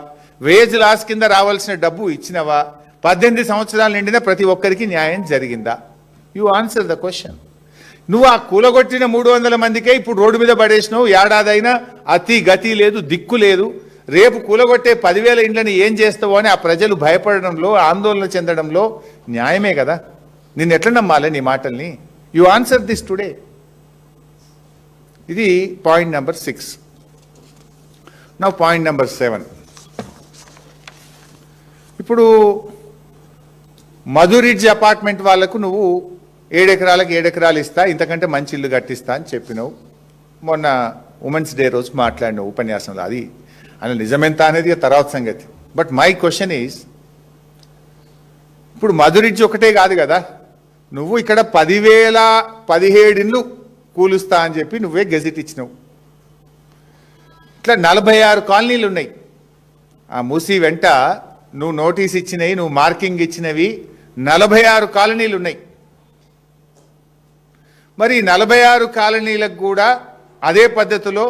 వేజ్ లాస్ కింద రావాల్సిన డబ్బు ఇచ్చినవా? 18 సంవత్సరాలు నిండిన ప్రతి ఒక్కరికి న్యాయం జరిగిందా? You answer the question. నువ్వు ఆ కూలగొట్టిన 300 మందికే ఇప్పుడు రోడ్డు మీద పడేసినావు. ఏడాదైనా అతి గతి లేదు, దిక్కు లేదు. రేపు కూలగొట్టే 10,000 ఇండ్లని ఏం చేస్తావో అని ఆ ప్రజలు భయపడడంలో, ఆందోళన చెందడంలో న్యాయమే కదా. నిన్ను ఎట్లా నమ్మాలి నీ మాటల్ని? You answer this today. ఇది పాయింట్ నెంబర్ 6. నా పాయింట్ నెంబర్ 7. ఇప్పుడు మధురిడ్జ్ అపార్ట్మెంట్ వాళ్లకు నువ్వు 7 ఎకరాలకు 7 ఎకరాలు ఇస్తా, ఇంతకంటే మంచి ఇల్లు కట్టిస్తా అని చెప్పినావు. మొన్న ఉమెన్స్ డే రోజు మాట్లాడినావు ఉపన్యాసంలో. అది అని నిజమెంత అనేది తర్వాత సంగతి. బట్ మై క్వశ్చన్ ఈజ్, ఇప్పుడు మధురిడ్జ్ ఒకటే కాదు కదా, నువ్వు ఇక్కడ 10,017 ఇండ్లు కూలుస్తా అని చెప్పి నువ్వే గెజిట్ ఇచ్చినావు. ఇట్లా 46 కాలనీలు ఉన్నాయి. ఆ మూసి వెంట నువ్వు నోటీస్ ఇచ్చినవి, నువ్వు మార్కింగ్ ఇచ్చినవి 46 కాలనీలు ఉన్నాయి. మరి 46 కాలనీలకు కూడా అదే పద్ధతిలో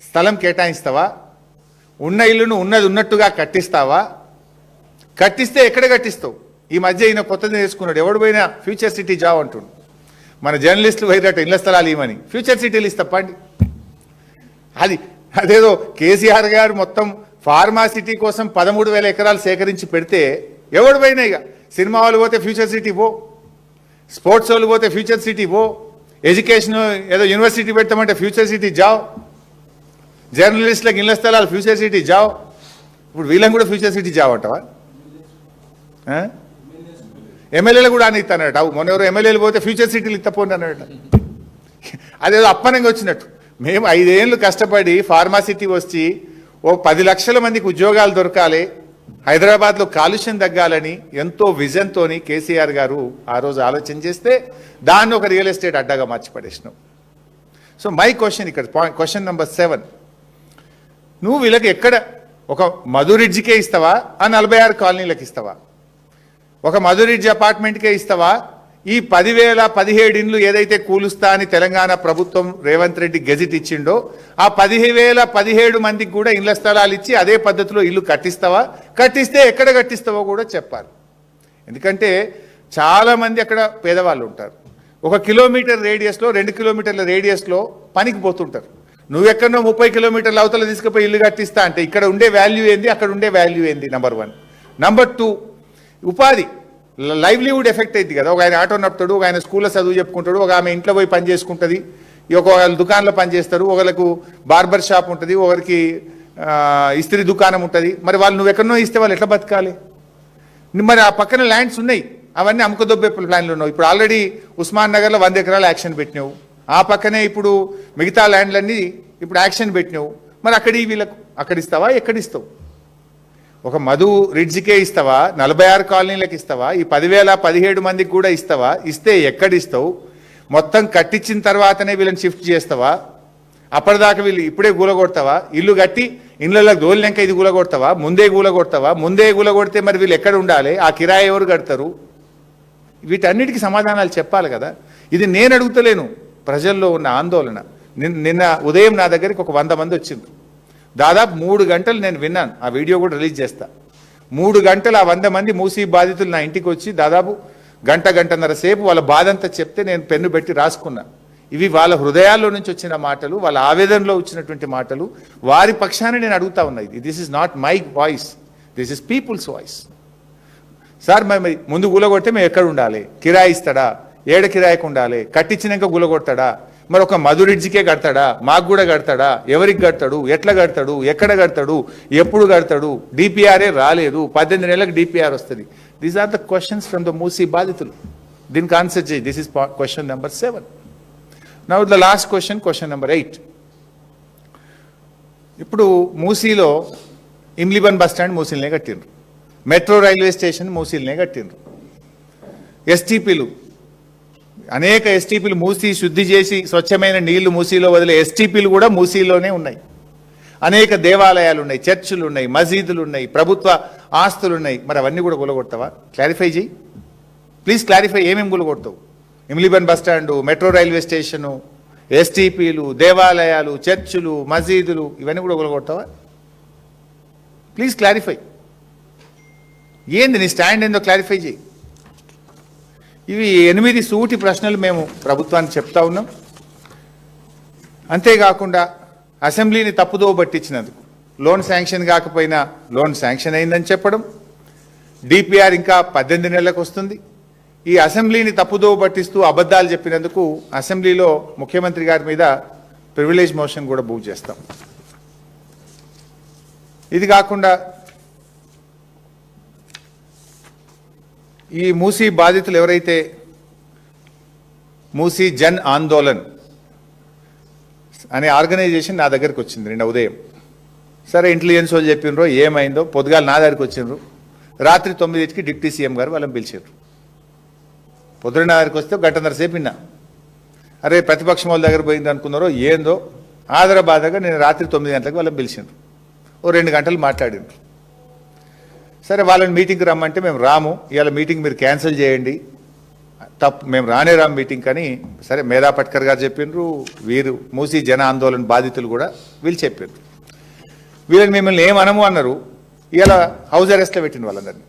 స్థలం కేటాయిస్తావా? ఉన్న ఇల్లును ఉన్నది ఉన్నట్టుగా కట్టిస్తావా? కట్టిస్తే ఎక్కడ కట్టిస్తావు? ఈ మధ్య ఈయన కొత్తది నేర్చుకున్నాడు. ఎవడు పోయినా ఫ్యూచర్ సిటీ జాబ్ అంటుండు. మన జర్నలిస్టులు పోయినట్టు ఇళ్ల స్థలాలు ఇవ్వని ఫ్యూచర్ సిటీలు ఇస్తప్పండి. అదేదో కేసీఆర్ గారు మొత్తం ఫార్మా సిటీ కోసం 13,000 ఎకరాలు సేకరించి పెడితే ఎవడు పోయినా ఇక సినిమా వాళ్ళు పోతే ఫ్యూచర్ సిటీ పో, స్పోర్ట్స్ వాళ్ళు పోతే ఫ్యూచర్ సిటీ పో, ఎడ్యుకేషన్ ఏదో యూనివర్సిటీ పెడతామంటే ఫ్యూచర్ సిటీ జావ్, జర్నలిస్టులకు ఇళ్ల స్థలాలు ఫ్యూచర్ సిటీ జావ్. ఇప్పుడు వీళ్ళని కూడా ఫ్యూచర్ సిటీ జావ్ అంటావా? ఎమ్మెల్యేలు కూడా అని ఇస్తానట. మొన్న ఎవరు ఎమ్మెల్యేలు పోతే ఫ్యూచర్ సిటీలు ఇత్తపోండి అన్నట. అదేదో అప్పనంగా వచ్చినట్టు. మేము 5 ఏళ్ళు కష్టపడి ఫార్మా సిటీ వచ్చి ఓ 10 లక్షల మందికి ఉద్యోగాలు దొరకాలి, హైదరాబాద్లో కాలుష్యం తగ్గాలని ఎంతో విజన్తో కేసీఆర్ గారు ఆ రోజు ఆలోచన చేస్తే దాన్ని ఒక రియల్ ఎస్టేట్ అడ్డాగా మార్చి పడేసినావు. సో మై క్వశ్చన్ ఇక్కడ క్వశ్చన్ నెంబర్ 7, నువ్వు వీళ్ళకి ఎక్కడ ఒక మధురిడ్జ్కే ఇస్తావా? ఆ 46 కాలనీలకు ఇస్తావా? ఒక మధురిడ్జ్ అపార్ట్మెంట్కే ఇస్తావా? ఈ 10,017 ఇండ్లు ఏదైతే కూలుస్తా అని తెలంగాణ ప్రభుత్వం రేవంత్ రెడ్డి గెజిట్ ఇచ్చిండో ఆ 10,017 మందికి కూడా ఇళ్ల స్థలాలు ఇచ్చి అదే పద్ధతిలో ఇల్లు కట్టిస్తావా? కట్టిస్తే ఎక్కడ కట్టిస్తావో కూడా చెప్పాలి. ఎందుకంటే చాలామంది అక్కడ పేదవాళ్ళు ఉంటారు. 1 కిలోమీటర్ రేడియస్లో 2 కిలోమీటర్ల రేడియస్లో పనికి పోతుంటారు. నువ్వెక్కడో 30 కిలోమీటర్ల అవతల తీసుకుపోయి ఇల్లు కట్టిస్తా అంటే ఇక్కడ ఉండే వాల్యూ ఏంది, అక్కడ ఉండే వాల్యూ ఏంది? నెంబర్ 1. నెంబర్ 2, ఉపాధి లైవ్లీవుడ్ ఎఫెక్ట్ అయింది కదా. ఒక ఆయన ఆటో నడుపుతాడు, ఒక ఆయన స్కూల్లో చదువు చెప్పుకుంటాడు, ఒక ఆమె ఇంట్లో పోయి పని చేసుకుంటుంది, ఒకళ్ళు దుకాణంలో పని చేస్తారు, ఒకరికి బార్బర్ షాప్ ఉంటుంది, ఒకరికి ఇస్త్రీ దుకాణం ఉంటుంది. మరి వాళ్ళు నువ్వు ఎక్కడనో ఇస్తే వాళ్ళు ఎట్లా బతకాలి? మరి ఆ పక్కన ల్యాండ్స్ ఉన్నాయి, అవన్నీ అమ్ముకదొబ్బే ప్లాన్లు ఉన్నావు. ఇప్పుడు ఆల్రెడీ ఉస్మాన్ నగర్లో 100 ఎకరాలు యాక్షన్ పెట్టినావు. ఆ పక్కనే ఇప్పుడు మిగతా ల్యాండ్లన్నీ ఇప్పుడు యాక్షన్ పెట్టినావు. మరి వీళ్ళకు అక్కడ ఇస్తావా? ఎక్కడిస్తావు? ఒక మధు రిడ్జ్కే ఇస్తావా? 46 కాలనీలకు ఇస్తావా? ఈ 10,017 మందికి కూడా ఇస్తావా? ఇస్తే ఎక్కడిస్తావు? మొత్తం కట్టించిన తర్వాతనే వీళ్ళని షిఫ్ట్ చేస్తావా? అప్పటిదాకా వీళ్ళు ఇప్పుడే గూలగొడతావా? ఇల్లు కట్టి ఇళ్ళకి దోలినాక ఇది గూలగొడతావా? ముందే గూలగొడతావా? ముందే గూలగొడితే మరి వీళ్ళు ఎక్కడ ఉండాలి? ఆ కిరాయి ఎవరు కడతారు? వీటన్నిటికీ సమాధానాలు చెప్పాలి కదా. ఇది నేను అడుగుతలేను, ప్రజల్లో ఉన్న ఆందోళన. నిన్న ఉదయం నా దగ్గరికి ఒక 100 మంది వచ్చిండ్రు. దాదాపు 3 గంటలు నేను విన్నాను. ఆ వీడియో కూడా రిలీజ్ చేస్తా. 3 గంటలు ఆ 100 మంది మూసీ బాధితులు నా ఇంటికి వచ్చి దాదాపు గంటన్నర సేపు వాళ్ళ బాధంతా చెప్తే నేను పెన్ను పెట్టి రాసుకున్నా. ఇవి వాళ్ళ హృదయాల్లో నుంచి వచ్చిన మాటలు, వాళ్ళ ఆవేదనలో వచ్చినటువంటి మాటలు. వారి పక్షాన్ని నేను అడుగుతా ఉన్నా. This is not my voice, this is people's voice. Sir మరి ముందు గులగొడితే మేము ఎక్కడ ఉండాలి? కిరాయి ఇస్తాడా? ఏడ కిరాయికి ఉండాలి? కట్టించినాక గులగొడతాడా? మరి ఒక మధురిడ్జికే కడతాడా? మాకు కూడా కడతాడా? ఎవరికి కడతాడు? ఎట్లా కడతాడు? ఎక్కడ కడతాడు? ఎప్పుడు కడతాడు? డిపిఆర్ఏ రాలేదు, 18 నెలలకు డిపిఆర్ వస్తుంది. These are the questions from the Musi బాధితులు. దీనికి ఆన్సర్ చేయి. This is question number 7. Now the last question number 8. ఇప్పుడు మూసీలో ఇమ్లిబన్ బస్ స్టాండ్ మూసీలనే కట్టిండ్రు, మెట్రో రైల్వే స్టేషన్ మూసీలనే కట్టిండ్రు. ఎస్టీపీలు అనేక ఎస్టీపీలు మూసీ శుద్ధి చేసి స్వచ్ఛమైన నీళ్లు మూసీలో వదిలే ఎస్టీపీలు కూడా మూసీలోనే ఉన్నాయి. అనేక దేవాలయాలు ఉన్నాయి, చర్చిలు ఉన్నాయి, మసీదులు ఉన్నాయి, ప్రభుత్వ ఆస్తులు ఉన్నాయి. మరి అవన్నీ కూడా గులగొడతావా? క్లారిఫై చేయి ప్లీజ్, క్లారిఫై. ఏమేమి గులగొడతావు? Imlibun bus stand, metro railway station, ఎస్టీపీలు, దేవాలయాలు, చర్చిలు, మసీదులు ఇవన్నీ కూడా కూలగొడతావా? Please clarify. ఏంది నీ స్టాండ్ ఏందో క్లారిఫై చేయి. ఇవి 8 సూటి ప్రశ్నలు మేము ప్రభుత్వానికి చెప్తా ఉన్నాం. అంతేకాకుండా అసెంబ్లీని తప్పుదో పట్టించినందుకు లోన్ శాంక్షన్ కాకపోయినా లోన్ శాంక్షన్ అయిందని చెప్పడం, డిపిఆర్ ఇంకా 18 నెలలకు వస్తుంది. ఈ అసెంబ్లీని తప్పుదో పట్టిస్తూ అబద్ధాలు చెప్పినందుకు అసెంబ్లీలో ముఖ్యమంత్రి గారి మీద ప్రివిలేజ్ మోషన్ కూడా బుక్ చేస్తాం. ఇది కాకుండా ఈ మూసీ బాధితులు ఎవరైతే మూసీ జన్ ఆందోళన్ అనే ఆర్గనైజేషన్ నా దగ్గరికి వచ్చింది నిన్న ఉదయం. సరే ఇంటెలిజెన్స్ వాళ్ళు చెప్పినరో ఏమైందో పొద్దుగాల నా దగ్గరికి వచ్చిండ్రు. రాత్రి 9కి డిప్యూటీ సీఎం గారు వాళ్ళని పిలిచారు. పొద్దున నా దగ్గరికి వస్తే గంటన్నర సేపు విన్నా. అరే ప్రతిపక్షం వాళ్ళ దగ్గర పోయింది అనుకున్నారో ఏందో ఆదరబాదగా నేను రాత్రి 9 గంటలకు వాళ్ళని పిలిచిండ్రు. ఓ 2 గంటలు మాట్లాడిండ్రు. సరే వాళ్ళని మీటింగ్కి రమ్మంటే మేము రాము, ఇవాళ మీటింగ్ మీరు క్యాన్సిల్ చేయండి, తప్పు మేము రాము మీటింగ్ అని. సరే మేధా పట్కర్ గారు చెప్పిండ్రు, వీరు మూసీ జన ఆందోళన బాధితులు కూడా వీళ్ళు చెప్పిండ్రు. వీళ్ళని మిమ్మల్ని ఏమనము అన్నారు. ఇవాళ హౌస్ అరెస్ట్లో పెట్టిండు వాళ్ళందరినీ.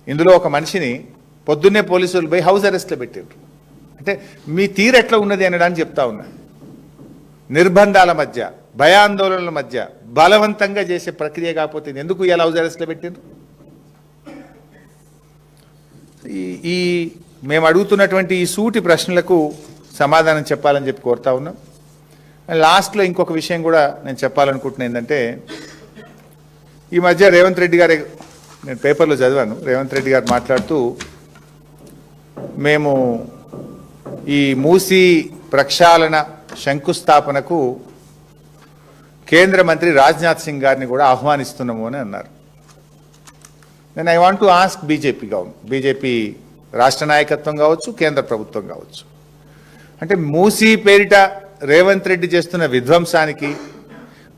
ఇందులో ఒక మనిషిని పొద్దున్నే పోలీసులు పోయి హౌస్ అరెస్ట్లో పెట్టిండ్రు. అంటే మీ తీరు ఎట్లా ఉన్నది అనడానికి చెప్తా ఉన్నా. నిర్బంధాల మధ్య, భయాందోళనల మధ్య బలవంతంగా చేసే ప్రక్రియ కాకపోతే ఎందుకు ఇలా హౌస్ అరెస్ట్లో పెట్టిండ్రు? ఈ మేము అడుగుతున్నటువంటి ఈ సూటి ప్రశ్నలకు సమాధానం చెప్పాలని చెప్పి కోరుతా ఉన్నాం. లాస్ట్లో ఇంకొక విషయం కూడా నేను చెప్పాలనుకుంటున్నా. ఏంటంటే ఈ మధ్య రేవంత్ రెడ్డి గారు, నేను పేపర్లో చదివాను, రేవంత్ రెడ్డి గారు మాట్లాడుతూ మేము ఈ మూసీ ప్రక్షాళన శంకుస్థాపనకు కేంద్ర మంత్రి రాజ్నాథ్ సింగ్ గారిని కూడా ఆహ్వానిస్తున్నాము అని అన్నారు. నేను I want to ask BJP రాష్ట్ర నాయకత్వం కావచ్చు, కేంద్ర ప్రభుత్వం కావచ్చు, అంటే మూసీ పేరిట రేవంత్ రెడ్డి చేస్తున్న విధ్వంసానికి,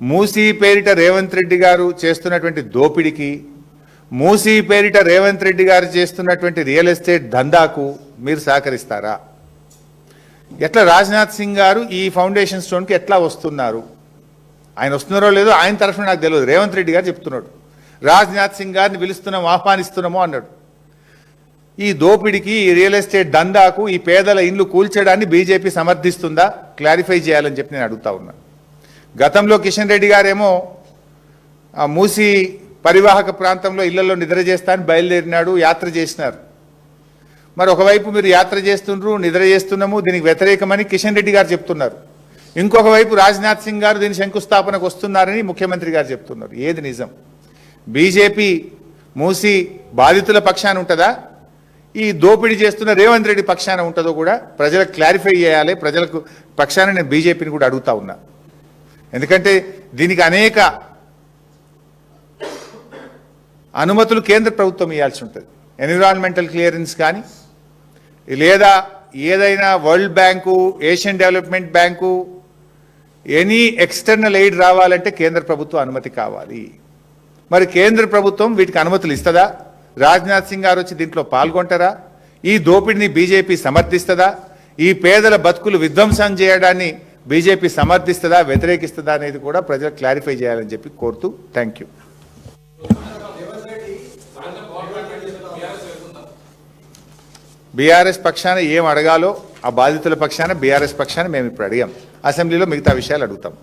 మూసీ పేరిట రేవంత్ రెడ్డి గారు చేస్తున్నటువంటి దోపిడికి, మూసీ పేరిట రేవంత్ రెడ్డి గారు చేస్తున్నటువంటి రియల్ ఎస్టేట్ దందాకు మీరు సహకరిస్తారా? ఎట్లా రాజ్నాథ్ సింగ్ గారు ఈ ఫౌండేషన్ స్టోన్కి ఎట్లా వస్తున్నారు? ఆయన వస్తున్నారో లేదో ఆయన తరఫున నాకు తెలియదు. రేవంత్ రెడ్డి గారు చెప్తున్నాడు రాజ్నాథ్ సింగ్ గారిని పిలుస్తున్నాము, ఆహ్వానిస్తున్నాము అన్నాడు. ఈ దోపిడికి, ఈ రియల్ ఎస్టేట్ దందాకు, ఈ పేదల ఇండ్లు కూల్చడాన్ని బీజేపీ సమర్థిస్తుందా? క్లారిఫై చేయాలని చెప్పి నేను అడుగుతా ఉన్నా. గతంలో కిషన్ రెడ్డి గారేమో ఆ మూసీ పరివాహక ప్రాంతంలో ఇళ్లలో నిద్ర చేస్తానని బయలుదేరినాడు, యాత్ర చేసినారు. మరి ఒకవైపు మీరు యాత్ర చేస్తుండ్రు, నిద్ర చేస్తున్నాము, దీనికి వ్యతిరేకమని కిషన్ రెడ్డి గారు చెప్తున్నారు. ఇంకొక వైపు రాజ్నాథ్ సింగ్ గారు దీని శంకుస్థాపనకు వస్తున్నారని ముఖ్యమంత్రి గారు చెప్తున్నారు. ఏది నిజం? బీజేపీ మూసీ బాధితుల పక్షాన ఉంటుందా, ఈ దోపిడీ చేస్తున్న రేవంత్ రెడ్డి పక్షాన ఉంటుందో కూడా ప్రజలకు క్లారిఫై చేయాలి. ప్రజలకు పక్షాన నేను బీజేపీని కూడా అడుగుతా ఉన్నా. ఎందుకంటే దీనికి అనేక అనుమతులు కేంద్ర ప్రభుత్వం ఇవ్వాల్సి ఉంటుంది. ఎన్విరాన్మెంటల్ క్లియరెన్స్ కానీ, లేదా ఏదైనా world bank, Asian development bank, any external aid రావాలంటే కేంద్ర ప్రభుత్వం అనుమతి కావాలి. మరి కేంద్ర ప్రభుత్వం వీటికి అనుమతులు ఇస్తుందా? రాజ్నాథ్ సింగ్ గారు వచ్చి దీంట్లో పాల్గొంటారా? ఈ దోపిడిని బీజేపీ సమర్థిస్తుందా? ఈ పేదల బతుకులు విధ్వంసం చేయడాన్ని బీజేపీ సమర్థిస్తుందా, వ్యతిరేకిస్తుందా అనేది కూడా ప్రజలు క్లారిఫై చేయాలని చెప్పి కోరుతూ థ్యాంక్ యూ. బీఆర్ఎస్ పక్షాన ఏం అడగాలో ఆ బాధితుల పక్షాన, బీఆర్ఎస్ పక్షాన మేము ఇప్పుడు అడిగాం. అసెంబ్లీలో మిగతా విషయాలు అడుగుతాం.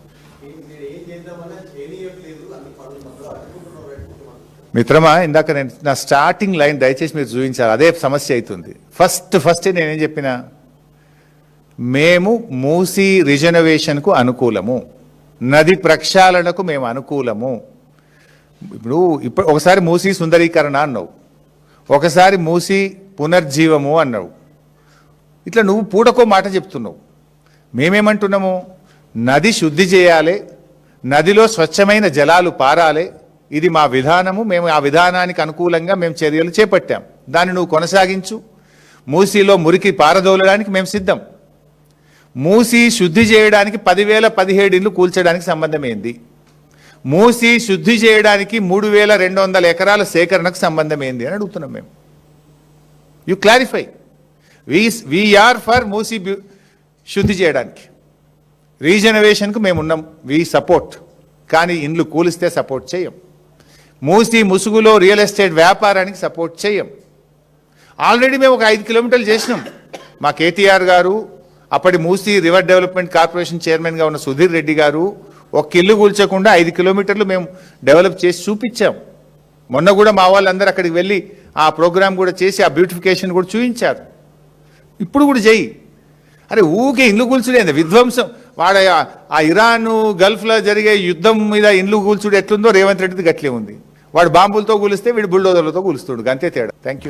మిత్రమా, ఇందాక నేను నా స్టార్టింగ్ లైన్ దయచేసి మీరు చూపించాలి, అదే సమస్య అవుతుంది. ఫస్ట్ నేనేం చెప్పినా, మేము మూసీ రిజర్వేషన్కు అనుకూలము, నది ప్రక్షాళనకు మేము అనుకూలము. ఇప్పుడు ఒకసారి మూసీ సుందరీకరణ అన్నావు, ఒకసారి మూసీ పునర్జీవము అన్నావు. ఇట్లా నువ్వు పూటకో మాట చెప్తున్నావు. మేమేమంటున్నాము, నది శుద్ధి చేయాలి, నదిలో స్వచ్ఛమైన జలాలు పారాలి, ఇది మా విధానము, మేము ఆ విధానానికి అనుకూలంగా మేము చర్యలు చేపట్టాం. దాన్ని నువ్వు కొనసాగించు. మూసీలో మురికి పారదోలడానికి మేము సిద్ధం. మూసీ శుద్ధి చేయడానికి 10,017 ఇళ్ళు కూల్చడానికి సంబంధం ఏంది? మూసీ శుద్ధి చేయడానికి 3,200 ఎకరాల సేకరణకు సంబంధం ఏంది అని అడుగుతున్నాం మేము. You clarify. We are for Musi శుద్ధి చేయడానికి, రీజనరేషన్కు మేము ఉన్నాం, వి సపోర్ట్. కానీ ఇండ్లు కూలిస్తే సపోర్ట్ చేయం. మూసీ ముసుగులో రియల్ ఎస్టేట్ వ్యాపారానికి సపోర్ట్ చేయం. ఆల్రెడీ మేము ఒక 5 కిలోమీటర్లు చేసినాం. మా కేటీఆర్ గారు, అప్పటి మూసీ రివర్ డెవలప్మెంట్ కార్పొరేషన్ చైర్మన్గా ఉన్న సుధీర్ రెడ్డి గారు ఒక ఇల్లు కూల్చకుండా 5 కిలోమీటర్లు మేము డెవలప్ చేసి చూపించాం. మొన్న కూడా మా వాళ్ళందరూ అక్కడికి వెళ్ళి ఆ ప్రోగ్రామ్ కూడా చేసి ఆ బ్యూటిఫికేషన్ కూడా చూపించారు. ఇప్పుడు కూడా చెయ్యి. అరే ఊకే ఇండ్లు కూల్చుడేంది విధ్వంసం. వాడ ఆ ఇరాన్ గల్ఫ్లో జరిగే యుద్ధం మీద ఇండ్లు కూల్చుడు ఎట్లుందో రేవంత్ రెడ్డిది గట్లే ఉంది. వాడు బాంబులతో కూలిస్తే వీడు బుల్డోజర్లతో కూలుస్తాడు, అంతే తేడా. Thank you.